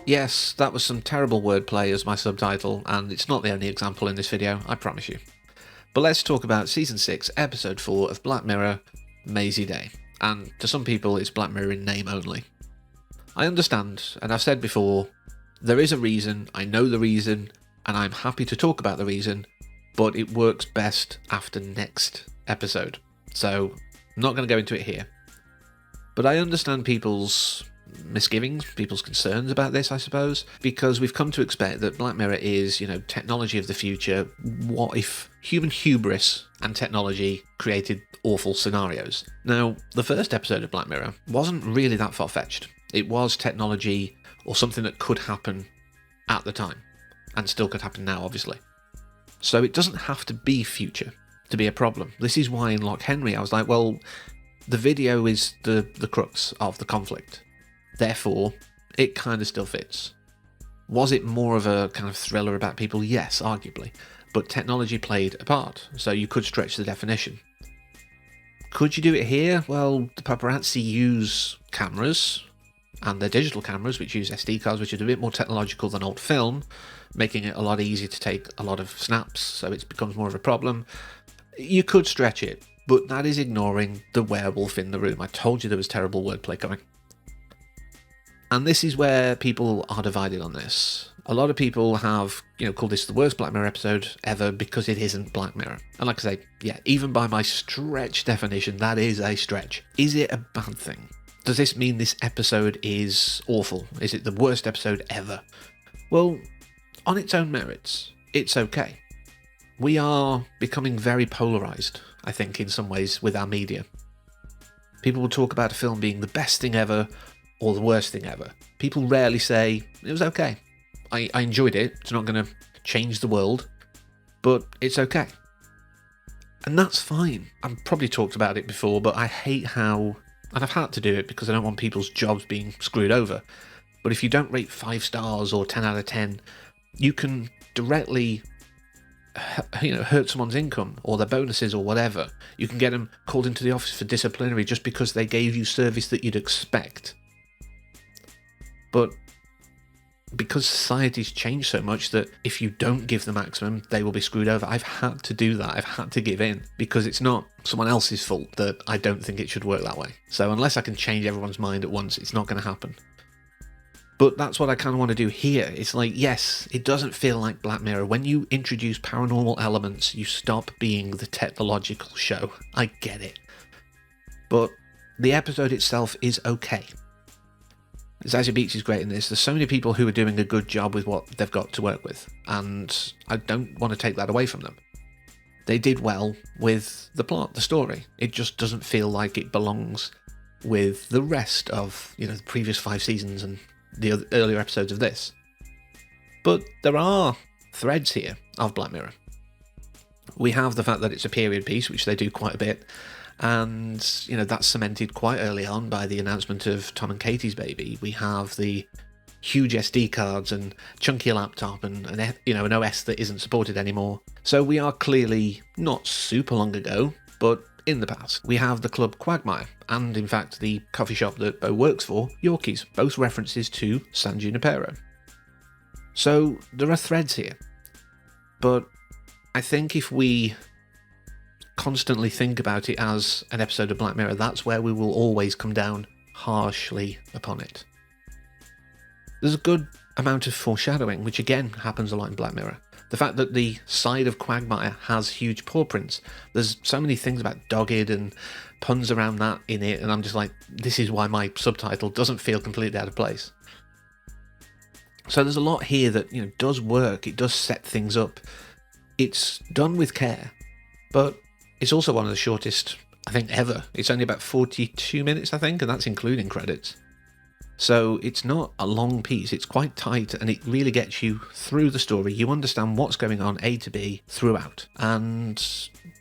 Yes, that was some terrible wordplay as my subtitle, and it's not the only example in this video, I promise you. But let's talk about Season 6, Episode 4 of Black Mirror, Mazey Day. And to some people, it's Black Mirror in name only. I understand, and I've said before, there is a reason, I know the reason, and I'm happy to talk about the reason, but it works best after next episode. So, I'm not going to go into it here. But I understand people's misgivings, people's concerns about this, I suppose, because we've come to expect that Black Mirror is, technology of the future. What if human hubris and technology created awful scenarios? Now, the first episode of Black Mirror wasn't really that far-fetched. It was technology or something that could happen at the time, and still could happen now, obviously. So it doesn't have to be future to be a problem. This is why in Lock Henry I was like, well, the video is the crux of the conflict. Therefore, it kind of still fits. Was it more of a kind of thriller about people? Yes, arguably. But technology played a part, so you could stretch the definition. Could you do it here? Well, the paparazzi use cameras, and they're digital cameras, which use SD cards, which is a bit more technological than old film, making it a lot easier to take a lot of snaps, so it becomes more of a problem. You could stretch it, but that is ignoring the werewolf in the room. I told you there was terrible wordplay coming. And this is where people are divided on this. A lot of people have, called this the worst Black Mirror episode ever because it isn't Black Mirror. And like I say, yeah, even by my stretch definition, that is a stretch. Is it a bad thing? Does this mean this episode is awful? Is it the worst episode ever? Well, on its own merits, it's okay. We are becoming very polarised, I think, in some ways, with our media. People will talk about a film being the best thing ever, or the worst thing ever. People rarely say, it was okay. I enjoyed it, it's not going to change the world, but it's okay. And that's fine. I've probably talked about it before, but I hate how, and I've had to do it because I don't want people's jobs being screwed over, but if you don't rate 5 stars or 10 out of 10, you can directly hurt someone's income or their bonuses or whatever. You can get them called into the office for disciplinary just because they gave you service that you'd expect. But because society's changed so much that if you don't give the maximum, they will be screwed over. I've had to do that. I've had to give in because it's not someone else's fault that I don't think it should work that way. So unless I can change everyone's mind at once, it's not going to happen. But that's what I kind of want to do here. It's like, yes, it doesn't feel like Black Mirror. When you introduce paranormal elements, you stop being the technological show. I get it. But the episode itself is okay. Zazie Beetz is great in this. There's so many people who are doing a good job with what they've got to work with, and I don't want to take that away from them. They did well with the plot, the story. It just doesn't feel like it belongs with the rest of, the previous 5 seasons and the earlier episodes of this. But there are threads here of Black Mirror. We have the fact that it's a period piece, which they do quite a bit, and, that's cemented quite early on by the announcement of Tom and Katie's baby. We have the huge SD cards and chunky laptop and an OS that isn't supported anymore. So we are clearly not super long ago, but in the past. We have the club Quagmire, and in fact the coffee shop that Bo works for, Yorkies, both references to San Junipero. So there are threads here. But I think if we constantly think about it as an episode of Black Mirror, that's where we will always come down harshly upon it. There's a good amount of foreshadowing, which again happens a lot in Black Mirror. The fact that the side of Quagmire has huge paw prints. There's so many things about dogged and puns around that in it, and I'm just like, this is why my subtitle doesn't feel completely out of place. So there's a lot here that, does work. It does set things up. It's done with care, but it's also one of the shortest, I think, ever. It's only about 42 minutes, I think, and that's including credits. So it's not a long piece, it's quite tight, and it really gets you through the story. You understand what's going on A to B throughout, and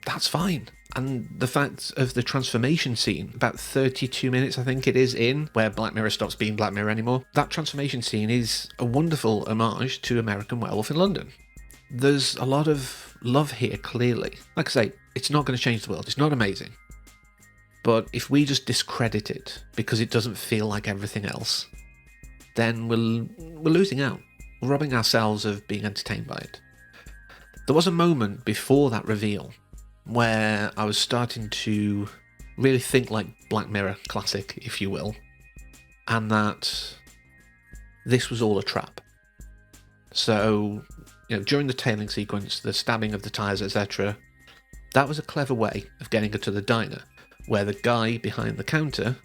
that's fine. And the fact of the transformation scene, about 32 minutes I think it is in, where Black Mirror stops being Black Mirror anymore, that transformation scene is a wonderful homage to American Werewolf in London. There's a lot of love here, clearly. Like I say, it's not going to change the world, it's not amazing. But if we just discredit it because it doesn't feel like everything else, then we're losing out. We're robbing ourselves of being entertained by it. There was a moment before that reveal where I was starting to really think like Black Mirror classic, if you will, and that this was all a trap. So, during the tailing sequence, the stabbing of the tyres, etc., that was a clever way of getting her to the diner, where the guy behind the counter,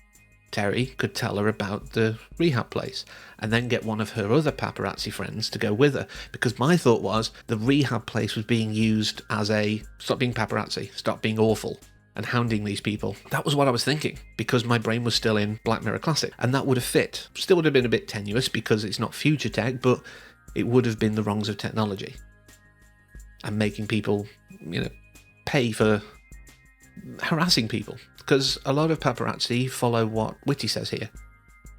Terry, could tell her about the rehab place, and then get one of her other paparazzi friends to go with her, because my thought was the rehab place was being used as a stop being paparazzi, stop being awful, and hounding these people. That was what I was thinking, because my brain was still in Black Mirror Classic, and that would have fit. Still would have been a bit tenuous, because it's not future tech, but it would have been the wrongs of technology, and making people, pay for harassing people, because a lot of paparazzi follow what Whitty says here.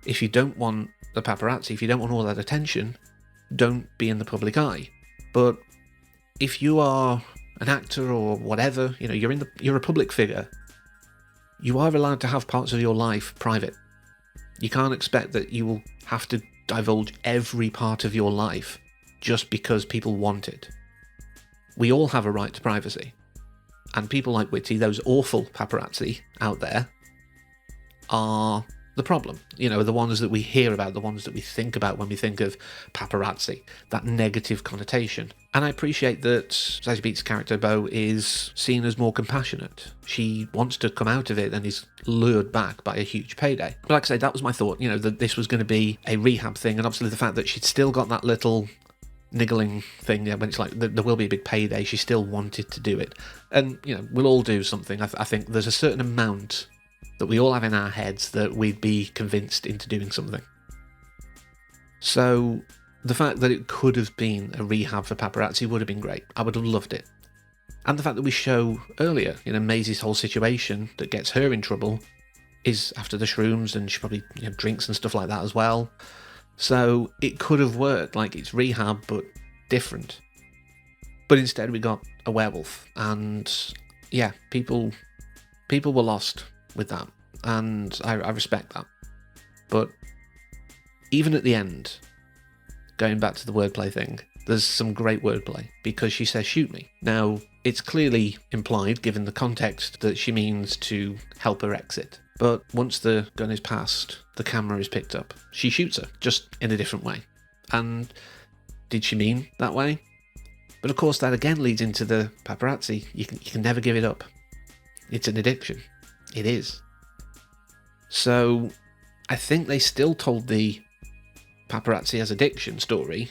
If you don't want the paparazzi, if you don't want all that attention, don't be in the public eye. But if you are an actor or whatever, you're a public figure, you are allowed to have parts of your life private. You can't expect that you will have to divulge every part of your life just because people want it. We all have a right to privacy. And people like Whitty, those awful paparazzi out there, are the problem. The ones that we hear about, the ones that we think about when we think of paparazzi, that negative connotation. And I appreciate that Zazie Beetz' character, Bo, is seen as more compassionate. She wants to come out of it and is lured back by a huge payday. But like I say, that was my thought, that this was going to be a rehab thing, and obviously the fact that she'd still got that little niggling thing, when it's like there will be a big payday, she still wanted to do it. And we'll all do something. I think there's a certain amount that we all have in our heads that we'd be convinced into doing something. So the fact that it could have been a rehab for paparazzi would have been great. I would have loved it. And the fact that we show earlier, Mazey's whole situation that gets her in trouble is after the shrooms, and she probably drinks and stuff like that as well. So it could have worked, like it's rehab but different. But instead we got a werewolf, and yeah, people were lost with that, and I respect that. But even at the end, going back to the wordplay thing, there's some great wordplay, because she says shoot me. Now, it's clearly implied, given the context, that she means to help her exit. But once the gun is passed, the camera is picked up. She shoots her, just in a different way. And did she mean that way? But of course that again leads into the paparazzi. You can never give it up. It's an addiction. It is. So I think they still told the paparazzi as addiction story,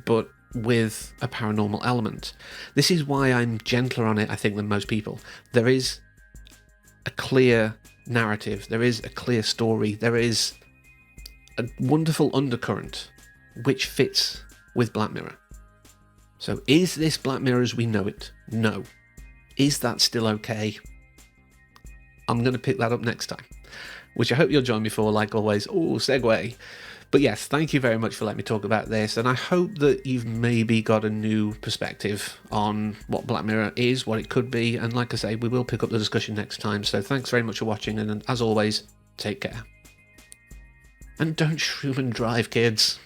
but with a paranormal element. This is why I'm gentler on it, I think, than most people. There is a clear narrative, there is a clear story, there is a wonderful undercurrent which fits with Black Mirror. So is this Black Mirror as we know it? No. Is that still okay? I'm going to pick that up next time, which I hope you'll join me for, like always. Oh, segue. But yes, thank you very much for letting me talk about this, and I hope that you've maybe got a new perspective on what Black Mirror is, what it could be, and like I say, we will pick up the discussion next time. So thanks very much for watching, and as always, take care. And don't shroom and drive, kids.